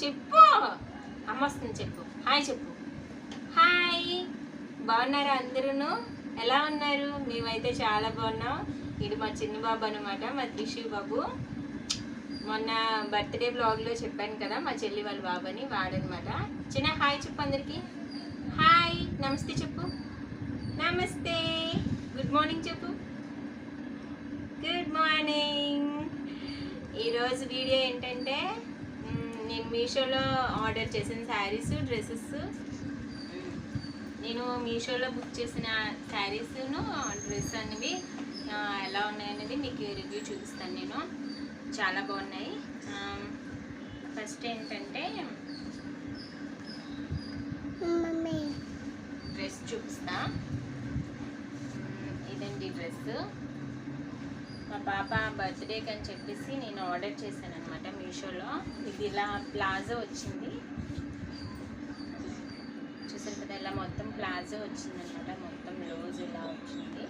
చెప్పు. అమ్మ వస్తుంది చెప్పు. హాయ్ చెప్పు. హాయ్. బాగున్నారా అందరూ? ఎలా ఉన్నారు? మేమైతే చాలా బాగున్నాం. ఇది మా చిన్న బాబు అనమాట, మా త్రిషు బాబు. మొన్న బర్త్డే బ్లాగ్లో చెప్పాను కదా మా చెల్లి వాళ్ళ బాబుని, వాడనమాట. చిన్న హాయ్ చెప్పు అందరికి. హాయ్. నమస్తే చెప్పు. నమస్తే. గుడ్ మార్నింగ్ చెప్పు. Good morning. ఈరోజు వీడియో ఏంటంటే, నేను మీషోలో ఆర్డర్ చేసిన శారీస్, డ్రెస్సెస్, నేను మీషోలో బుక్ చేసిన శారీస్ను డ్రెస్ అనేవి ఎలా ఉన్నాయనేది మీకు రివ్యూ చూపిస్తాను. నేను చాలా బాగున్నాయి. ఫస్ట్ ఏంటంటే డ్రెస్ చూపిస్తా. ఇదండి డ్రెస్. మా పాప బర్త్డేకి అని చెప్పేసి నేను ఆర్డర్ చేశాను అనమాట మీషోలో. ఇది ఇలా ప్లాజో వచ్చింది, చూసారు కదా. ఇలా మొత్తం ప్లాజో వచ్చింది అనమాట, మొత్తం లోజ్ ఇలా వచ్చింది.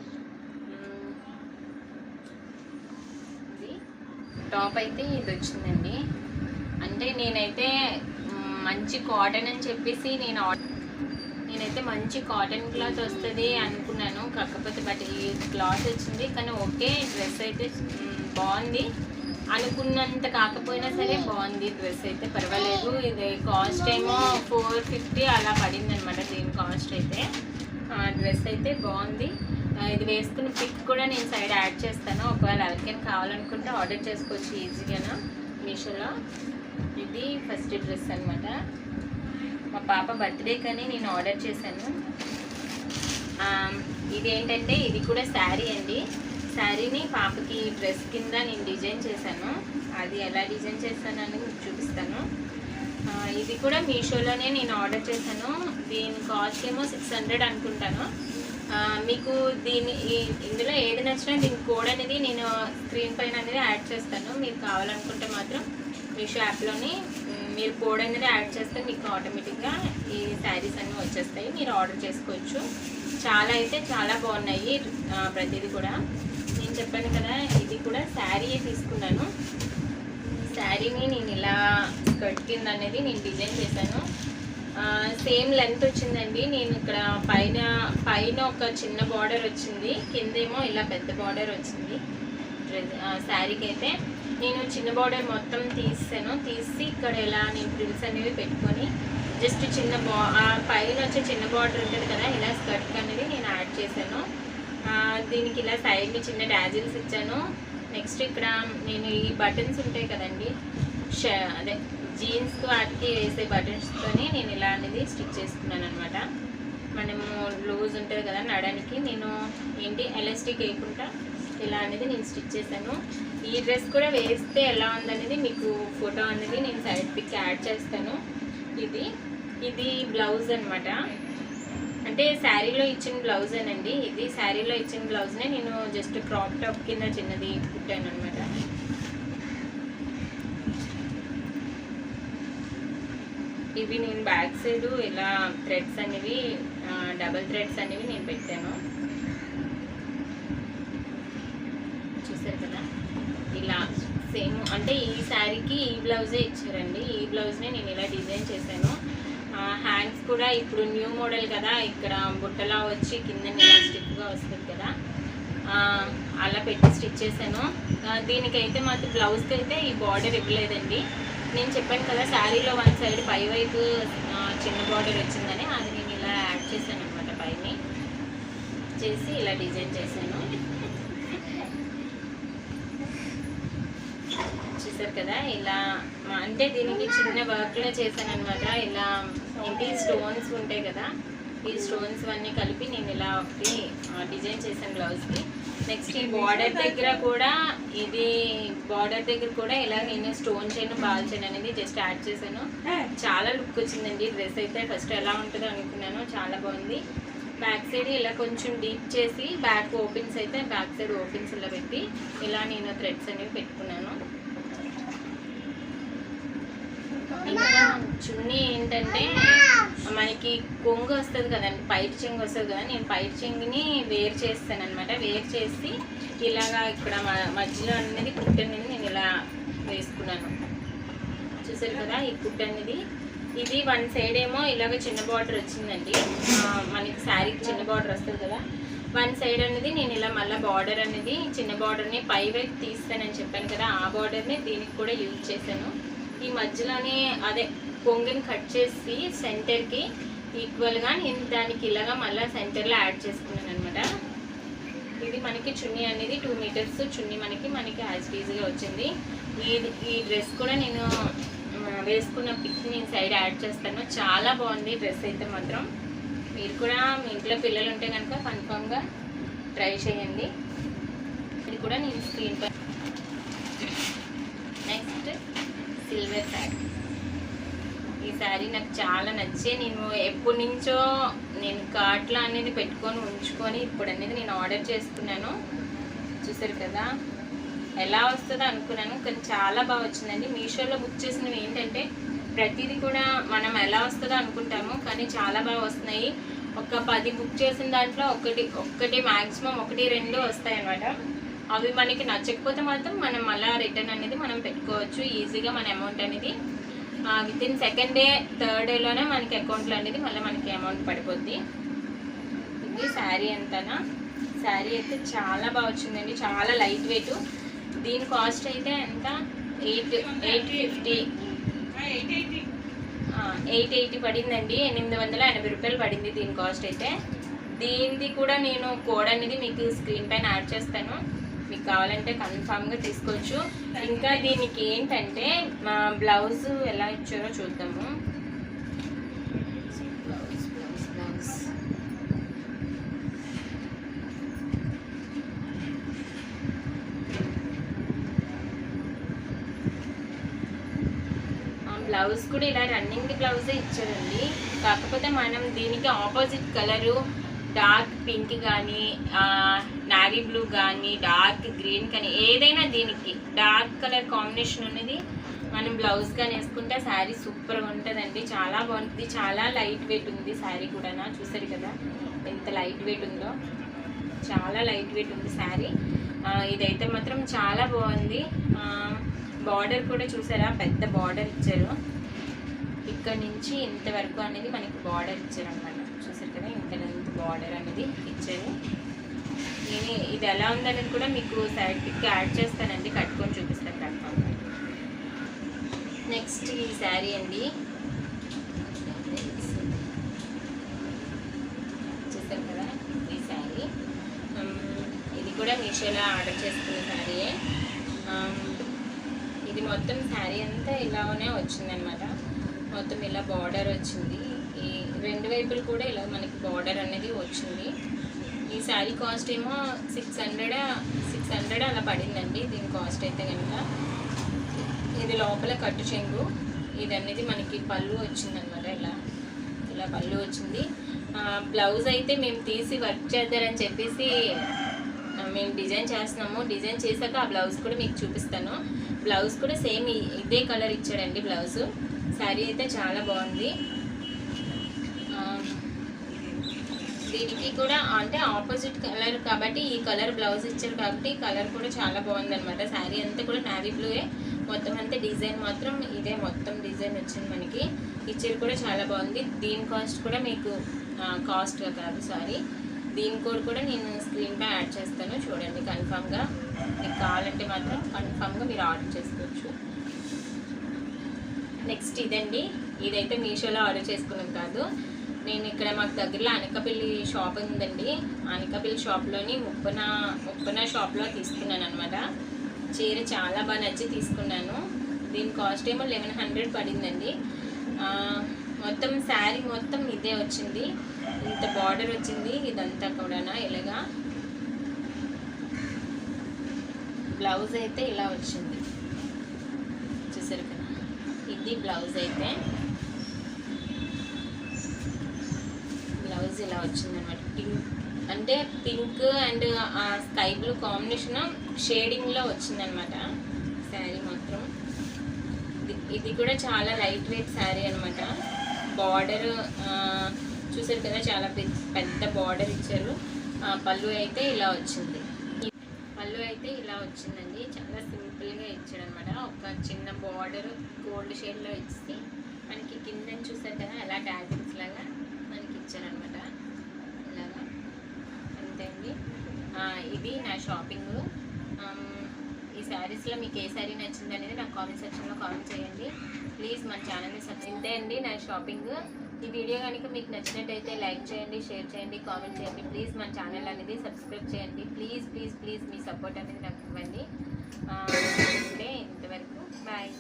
ఇది టాప్ అయితే ఇది వచ్చిందండి. అంటే నేనైతే మంచి కాటన్ అని చెప్పేసి నేనైతే మంచి కాటన్ క్లాత్ వస్తుంది అనుకున్నాను. కాకపోతే బట్ ఈ క్లాత్ వచ్చింది. కానీ ఓకే, డ్రెస్ అయితే బాగుంది. అనుకున్నంత కాకపోయినా సరే బాగుంది డ్రెస్ అయితే, పర్వాలేదు. ఇది కాస్ట్ ఏమో 450 అలా పడింది అనమాట దీని కాస్ట్ అయితే. డ్రెస్ అయితే బాగుంది. ఇది వేసుకున్న పిక్ కూడా నేను సైడ్ యాడ్ చేస్తాను. ఒకవేళ ఎవరికైనా కావాలనుకుంటే ఆర్డర్ చేసుకోవచ్చు ఈజీగాను మీషోలో. ఇది ఫస్ట్ డ్రెస్ అనమాట. మా పాప బర్త్డే కానీ నేను ఆర్డర్ చేశాను. ఇది ఏంటంటే ఇది కూడా శారీ అండి. శారీని పాపకి డ్రెస్ కింద నేను డిజైన్ చేశాను. అది ఎలా డిజైన్ చేశాను అని చూపిస్తాను. ఇది కూడా మీషోలోనే నేను ఆర్డర్ చేశాను. దీని కాస్ట్ ఏమో 600 అనుకుంటాను. మీకు ఇందులో ఏది నచ్చినా దీని కోడ్ అనేది నేను స్క్రీన్ పైన అనేది యాడ్ చేస్తాను. మీరు కావాలనుకుంటే మాత్రం మీషో యాప్లోని మీరు కోడ్ అనేది యాడ్ చేస్తే మీకు ఆటోమేటిక్గా ఈ శారీస్ అన్నీ వచ్చేస్తాయి. మీరు ఆర్డర్ చేసుకోవచ్చు. చాలా అయితే చాలా బాగున్నాయి ప్రతిదీ కూడా. నేను చెప్పాను కదా, ఇది కూడా శారీ తీసుకున్నాను. శారీని నేను ఇలా స్కర్ట్ కింద అనేది నేను డిజైన్ చేశాను. సేమ్ లెంత్ వచ్చిందండి. నేను ఇక్కడ పైన ఒక చిన్న బార్డర్ వచ్చింది, కిందేమో ఇలా పెద్ద బార్డర్ వచ్చింది. శారీకి అయితే నేను చిన్న బార్డర్ మొత్తం తీసి ఇక్కడ ఇలా నేను ప్రిల్స్ అనేవి పెట్టుకొని జస్ట్ పైన వచ్చే చిన్న బార్డర్ ఉంటుంది కదా, ఇలా స్కర్ట్ అనేది నేను యాడ్ చేశాను. దీనికి ఇలా సైడ్ని చిన్న డాజిల్స్ ఇచ్చాను. నెక్స్ట్ ఇక్కడ నేను ఈ బటన్స్ ఉంటాయి కదండి, అదే జీన్స్ వాటికి వేసే బటన్స్తోని నేను ఇలా అనేది స్టిచ్ చేసుకున్నాను అనమాట. మనము లూజ్ ఉంటుంది కదా నడానికి, నేను ఎలాస్టిక్ వేయకుండా ఇలా అనేది నేను స్టిచ్ చేశాను. ఈ డ్రెస్ కూడా వేస్తే ఎలా ఉందనేది మీకు ఫోటో అనేది నేను సైడ్ పిక్ యాడ్ చేస్తాను. ఇది బ్లౌజ్ అనమాట. అంటే శారీలో ఇచ్చిన బ్లౌజేనండి. ఇది శారీలో ఇచ్చిన బ్లౌజ్నే నేను జస్ట్ క్రాప్ టాప్ కింద చిన్నది కుట్టాను అనమాట. ఇవి నేను బ్యాక్ సైడ్ ఇలా థ్రెడ్స్ అనేవి డబల్ థ్రెడ్స్ అనేవి నేను పెట్టాను, చూసారు కదా. ఇలా సేమ్ అంటే ఈ శారీకి ఈ బ్లౌజే ఇచ్చారండి. ఈ బ్లౌజ్నే నేను ఇలా డిజైన్ చేశాను. హ్యాండ్స్ కూడా ఇప్పుడు న్యూ మోడల్ కదా, ఇక్కడ బుట్టలా వచ్చి కింద ఇలా స్టిఫ్గా వస్తుంది కదా, అలా పెట్టి స్టిచ్ చేశాను. దీనికైతే మాత్రం బ్లౌజ్కి అయితే ఈ బార్డర్ ఇవ్వలేదండి. నేను చెప్పాను కదా శారీలో వన్ సైడ్ పై వైపు చిన్న బార్డర్ వచ్చిందని, అది నేను ఇలా యాడ్ చేశాను అనమాట. పైన చేసి ఇలా డిజైన్ చేశాను, చూసారు కదా. ఇలా అంటే దీనికి చిన్న వర్క్లో చేశాను అనమాట. ఇలా స్టోన్స్ ఉంటాయి కదా, ఈ స్టోన్స్ అన్నీ కలిపి నేను ఇలా ఒకటి డిజైన్ చేశాను బ్లౌజ్కి. నెక్స్ట్ ఈ బార్డర్ దగ్గర కూడా ఇలా నేను స్టోన్ చైన్ బాల్ చైన్ అనేది జస్ట్ యాడ్ చేశాను. చాలా లుక్ వచ్చిందండి డ్రెస్ అయితే. ఫస్ట్ ఎలా ఉంటుందో అనుకున్నాను, చాలా బాగుంది. బ్యాక్ సైడ్ ఇలా కొంచెం డీప్ చేసి బ్యాక్ సైడ్ ఓపెన్స్ ఇలా పెట్టి ఇలా నేను థ్రెడ్స్ అనేవి పెట్టుకున్నాను. ఇంకా చున్నీ ఏంటంటే మనకి కొంగు వస్తుంది కదండి, పైట చెంగు వస్తుంది కదా, నేను పైట చెంగుని వేర్ చేస్తాను అనమాట. వేర్ చేసి ఇలాగా ఇక్కడ మధ్యలో అనేది కుట్టనేది నేను ఇలా వేసుకున్నాను. చూసారు కదా ఈ కుట్ అనేది. ఇది వన్ సైడ్ ఏమో ఇలాగ చిన్న బార్డర్ వచ్చిందండి, మనకి శారీకి చిన్న బార్డర్ వస్తుంది కదా. వన్ సైడ్ అనేది నేను ఇలా మళ్ళీ బార్డర్ అనేది చిన్న బార్డర్ని పై వైపు తీస్తానని చెప్పాను కదా, ఆ బార్డర్ని దీనికి కూడా యూజ్ చేశాను. ఈ మధ్యలోనే అదే పొంగిని కట్ చేసి సెంటర్కి ఈక్వల్గా నేను దానికి ఇలాగా మళ్ళీ సెంటర్లో యాడ్ చేసుకున్నాను అనమాట. ఇది మనకి చున్నీ అనేది 2 మీటర్స్ చున్నీ మనకి యాజ్ ఈజీగా వచ్చింది. ఈ డ్రెస్ కూడా నేను వేసుకున్న పిక్ నేను సైడ్ యాడ్ చేస్తాను. చాలా బాగుంది డ్రెస్ అయితే మాత్రం. మీరు కూడా మీ ఇంట్లో పిల్లలు ఉంటే కనుక కన్ఫామ్గా ట్రై చేయండి. ఇది కూడా నేను స్క్రీన్ పై. Next silver sari. ఈ శారీ నాకు చాలా నచ్చే, నేను ఎప్పటి నుంచో నేను కార్ట్లో అనేది పెట్టుకొని ఉంచుకొని ఇప్పుడు అనేది నేను ఆర్డర్ చేసుకున్నాను. చూసారు కదా ఎలా వస్తుందో అనుకున్నాను, కానీ చాలా బాగా వచ్చిందండి. మీషోలో బుక్ చేసినవి ఏంటంటే ప్రతిదీ కూడా మనం ఎలా వస్తుందో అనుకుంటాము, కానీ చాలా బాగా వస్తున్నాయి. ఒక 10 బుక్ చేసిన దాంట్లో ఒక్కటి మ్యాక్సిమం 1-2 వస్తాయి అన్నమాట. అవి మనకి నచ్చకపోతే మాత్రం మనం మళ్ళీ రిటర్న్ అనేది మనం పెట్టుకోవచ్చు ఈజీగా. మన అమౌంట్ అనేది వితిన్ సెకండ్ డే థర్డ్ డేలోనే మనకి అకౌంట్లో అనేది మళ్ళీ మనకి అమౌంట్ పడిపోద్ది. ఇది శారీ అంతానా. శారీ అయితే చాలా బాగా వచ్చిందండి, చాలా లైట్ వెయిట్. దీని కాస్ట్ అయితే ఎంత 880 పడిందండి. 880 రూపాయలు పడింది దీని కాస్ట్ అయితే. దీనిది కూడా నేను కోడ్ అనేది మీకు స్క్రీన్ పైన యాడ్ చేస్తాను, మీకు కావాలంటే కన్ఫామ్గా తీసుకోవచ్చు. ఇంకా దీనికి ఏంటంటే బ్లౌజ్ ఎలా ఇచ్చారో చూద్దాము. బ్లౌజ్ కూడా ఇలా రన్నింగ్ బ్లౌజే ఇచ్చారండి. కాకపోతే మనం దీనికి ఆపోజిట్ కలరు డార్క్ పింక్ కానీ నావీ బ్లూ కానీ డార్క్ గ్రీన్ కానీ ఏదైనా దీనికి డార్క్ కలర్ కాంబినేషన్ అనేది మనం బ్లౌజ్ కానీ వేసుకుంటే శారీ సూపర్గా ఉంటుందండి. చాలా బాగుంటుంది, చాలా లైట్ వెయిట్ ఉంది శారీ కూడా. చూసారు కదా ఎంత లైట్ వెయిట్ ఉందో, చాలా లైట్ వెయిట్ ఉంది శారీ. ఇదైతే మాత్రం చాలా బాగుంది. బార్డర్ కూడా చూసారా, పెద్ద బార్డర్ ఇచ్చారు. ఇక్కడ నుంచి ఇంతవరకు అనేది మనకి బార్డర్ ఇచ్చారు అనమాట. చూసారు కదా ఇంత బార్డర్ అనేది ఇచ్చారు. నేను ఇది ఎలా ఉందనేది కూడా మీకు సైడ్ పిక్ యాడ్ చేస్తానండి, కట్టుకొని చూపిస్తాను కన్ఫామ్. నెక్స్ట్ ఈ శారీ అండి. చూసారు కదా ఈ శారీ. ఇది కూడా మీషోలో ఆర్డర్ చేసుకున్న శారీయే. ఇది మొత్తం శారీ అంతా ఇలానే వచ్చిందనమాట. మొత్తం ఇలా బార్డర్ వచ్చింది, ఈ 2 వైపులు కూడా ఇలా మనకి బార్డర్ అనేది వచ్చింది. ఈ శారీ కాస్ట్ ఏమో 600 అలా పడిందండి దీని కాస్ట్ అయితే కనుక. ఇది లోపల కట్టు చెంగు, ఇది అనేది మనకి పళ్ళు వచ్చిందనమాట. ఇలా పళ్ళు వచ్చింది. బ్లౌజ్ అయితే మేము తీసి వర్క్ చేద్దారని చెప్పేసి మేము డిజైన్ చేస్తున్నాము. డిజైన్ చేశాక ఆ బ్లౌజ్ కూడా మీకు చూపిస్తాను. బ్లౌజ్ కూడా సేమ్ ఇదే కలర్ ఇచ్చాడండి బ్లౌజ్. శారీ అయితే చాలా బాగుంది. దీనికి కూడా అంటే ఆపోజిట్ కలర్ కాబట్టి ఈ కలర్ బ్లౌజ్ ఇచ్చారు కాబట్టి కలర్ కూడా చాలా బాగుంది అనమాట. శారీ అంతా కూడా నావీ బ్లూయే, మొత్తం అంతా డిజైన్ మాత్రం ఇదే మొత్తం డిజైన్ వచ్చింది మనకి. ఇచ్చారు కూడా చాలా బాగుంది. దీని కాస్ట్ కూడా మీకు కాస్ట్గా కాదు సారీ, దీని కోడ్ కూడా నేను స్క్రీన్ పై యాడ్ చేస్తాను చూడండి. కన్ఫామ్గా మీకు కావాలంటే మాత్రం కన్ఫామ్గా మీరు ఆర్డర్ చేసుకోవచ్చు. నెక్స్ట్ ఇదండి, ఇదైతే మీషోలో ఆర్డర్ చేసుకున్నాం కాదు, నేను ఇక్కడ మాకు దగ్గరలో అనకాపల్లి షాప్ ఉందండి. అనకాపల్లి షాప్లోని ముప్పన షాప్లో తీసుకున్నాను అనమాట. చీర చాలా బాగా నచ్చి తీసుకున్నాను. దీని కాస్ట్ ఏమో 1100 పడిందండి. మొత్తం శారీ మొత్తం ఇదే వచ్చింది, ఇంత బార్డర్ వచ్చింది ఇదంతా కూడా ఇలాగా. బ్లౌజ్ అయితే ఇలా వచ్చింది చూసారు కదా, ఇది బ్లౌజ్ అయితే. బ్లౌజ్ ఇలా వచ్చిందనమాట. పింక్ అంటే pink and sky blue combination షేడింగ్లో వచ్చిందనమాట శారీ మాత్రం. ఇది కూడా చాలా లైట్ వెయిట్ శారీ అనమాట. బార్డర్ చూసారు కదా, చాలా పెద్ద బార్డర్ ఇచ్చారు. పళ్ళు అయితే ఇలా వచ్చింది. పళ్ళు అయితే ఇలా వచ్చిందండి, చాలా సింపుల్గా ఇచ్చాడు అనమాట. ఒక చిన్న బార్డర్ గోల్డ్ షేడ్లో ఇచ్చి మనకి కింద చూసారు కదా ఎలా ట్యాజిల్స్ లాగా మనకి ఇచ్చారనమాట. ఇలాగా అంతే అండి. ఇది నా షాపింగ్. ఈ శారీస్లో మీకు ఏ శారీ నచ్చింది అనేది నాకు కామెంట్ సెక్షన్లో కామెంట్ చేయండి. ప్లీజ్ మన ఛానల్ని ఇంతే అండి నా షాపింగ్. ఈ వీడియో కనుక మీకు నచ్చినట్టయితే లైక్ చేయండి, షేర్ చేయండి, కామెంట్ చేయండి. ప్లీజ్ మన ఛానల్ అనేది సబ్స్క్రైబ్ చేయండి. Please please please me support అనేది నాకు ఇవ్వండి. ఇంతవరకు బాయ్.